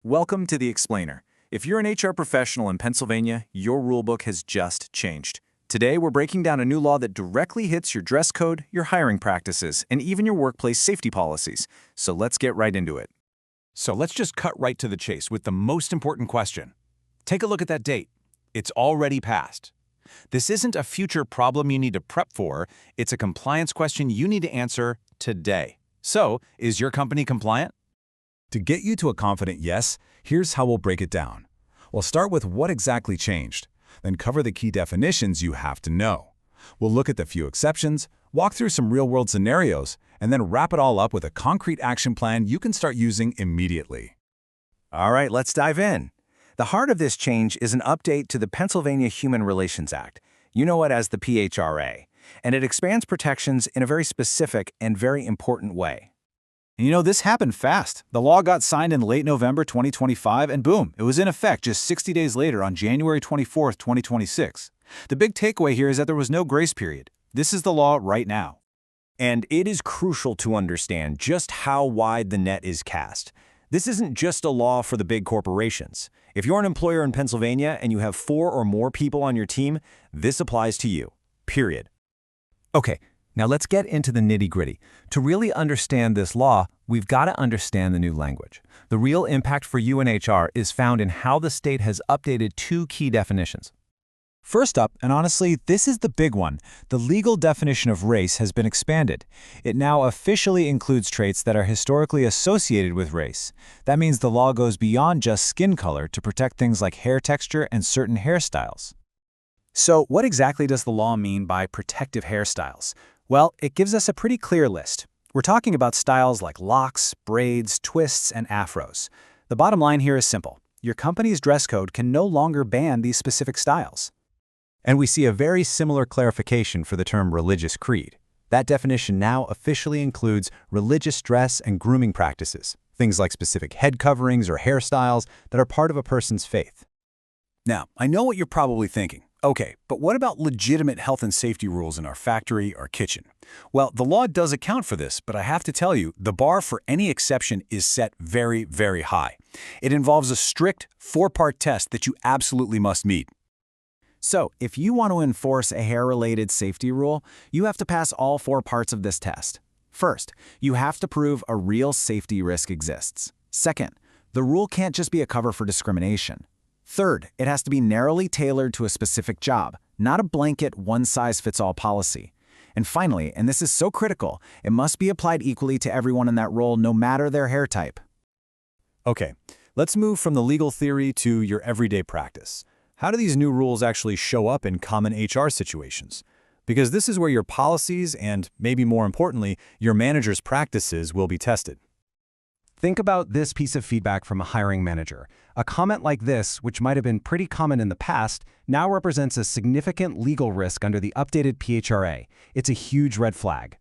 Welcome to The Explainer. If you're an HR professional in Pennsylvania, your rulebook has just changed. Today, we're breaking down a new law that directly hits your dress code, your hiring practices, and even your workplace safety policies. So let's get right into it. So let's just cut right to the chase with the most important question. Take a look at that date. It's already passed. This isn't a future problem you need to prep for. It's a compliance question you need to answer today. So, is your company compliant? To get you to a confident yes, here's how we'll break it down. We'll start with what exactly changed, then cover the key definitions you have to know. We'll look at the few exceptions, walk through some real-world scenarios, and then wrap it all up with a concrete action plan you can start using immediately. All right, let's dive in. The heart of this change is an update to the Pennsylvania Human Relations Act. You know it as the PHRA, and it expands protections in a very specific and very important way. And you know, this happened fast. The law got signed in late November 2025, and boom, it was in effect just 60 days later on January 24th, 2026. The big takeaway here is that there was no grace period. This is the law right now. And it is crucial to understand just how wide the net is cast. This isn't just a law for the big corporations. If you're an employer in Pennsylvania and you have 4 or more people on your team, this applies to you, period. Okay, now let's get into the nitty-gritty. To really understand this law, we've got to understand the new language. The real impact for you in HR is found in how the state has updated 2 key definitions. First up, and honestly, this is the big one, the legal definition of race has been expanded. It now officially includes traits that are historically associated with race. That means the law goes beyond just skin color to protect things like hair texture and certain hairstyles. So what exactly does the law mean by protective hairstyles? Well, it gives us a pretty clear list. We're talking about styles like locks, braids, twists, and afros. The bottom line here is simple. Your company's dress code can no longer ban these specific styles. And we see a very similar clarification for the term religious creed. That definition now officially includes religious dress and grooming practices, things like specific head coverings or hairstyles that are part of a person's faith. Now, I know what you're probably thinking. Okay, but what about legitimate health and safety rules in our factory or kitchen? Well, the law does account for this, but I have to tell you, the bar for any exception is set very, very high. It involves a strict 4-part test that you absolutely must meet. So, if you want to enforce a hair-related safety rule, you have to pass all 4 parts of this test. First, you have to prove a real safety risk exists. Second, the rule can't just be a cover for discrimination. Third, it has to be narrowly tailored to a specific job, not a blanket one-size-fits-all policy. And finally, and this is so critical, it must be applied equally to everyone in that role, no matter their hair type. Okay, let's move from the legal theory to your everyday practice. How do these new rules actually show up in common HR situations? Because this is where your policies and, maybe more importantly, your manager's practices will be tested. Think about this piece of feedback from a hiring manager. A comment like this, which might have been pretty common in the past, now represents a significant legal risk under the updated PHRA. It's a huge red flag.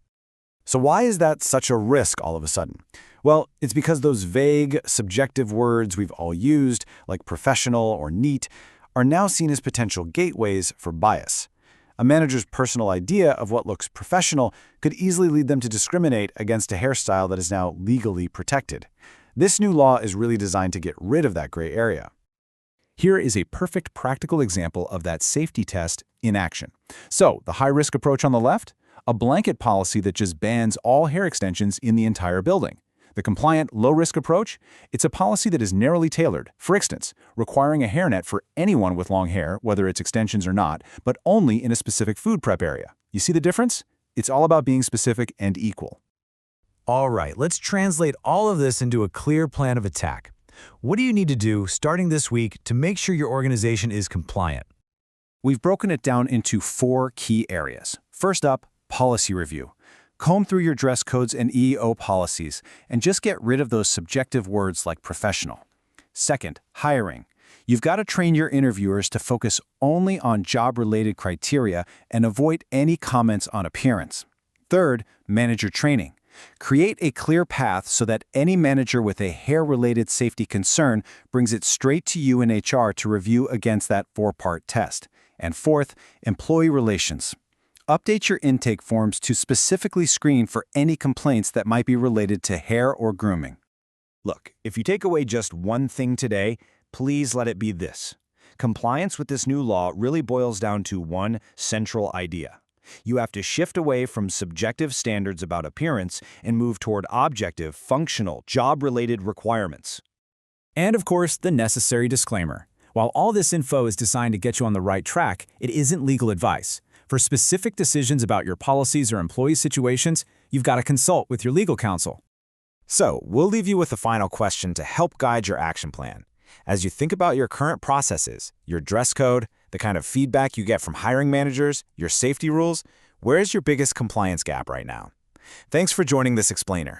So why is that such a risk all of a sudden? Well, it's because those vague, subjective words we've all used, like professional or neat, are now seen as potential gateways for bias. A manager's personal idea of what looks professional could easily lead them to discriminate against a hairstyle that is now legally protected. This new law is really designed to get rid of that gray area. Here is a perfect practical example of that safety test in action. So, the high-risk approach on the left, a blanket policy that just bans all hair extensions in the entire building. The compliant, low-risk approach, it's a policy that is narrowly tailored, for instance, requiring a hairnet for anyone with long hair, whether it's extensions or not, but only in a specific food prep area. You see the difference? It's all about being specific and equal. All right, let's translate all of this into a clear plan of attack. What do you need to do starting this week to make sure your organization is compliant? We've broken it down into 4 key areas. First up, policy review. Comb through your dress codes and EEO policies and just get rid of those subjective words like professional. Second, hiring. You've got to train your interviewers to focus only on job-related criteria and avoid any comments on appearance. Third, manager training. Create a clear path so that any manager with a hair-related safety concern brings it straight to you in HR to review against that 4-part test. And fourth, employee relations. Update your intake forms to specifically screen for any complaints that might be related to hair or grooming. Look, if you take away just one thing today, please let it be this. Compliance with this new law really boils down to one central idea. You have to shift away from subjective standards about appearance and move toward objective, functional, job-related requirements. And of course, the necessary disclaimer. While all this info is designed to get you on the right track, it isn't legal advice. For specific decisions about your policies or employee situations, you've got to consult with your legal counsel. So, we'll leave you with a final question to help guide your action plan. As you think about your current processes, your dress code, the kind of feedback you get from hiring managers, your safety rules, where is your biggest compliance gap right now? Thanks for joining this explainer.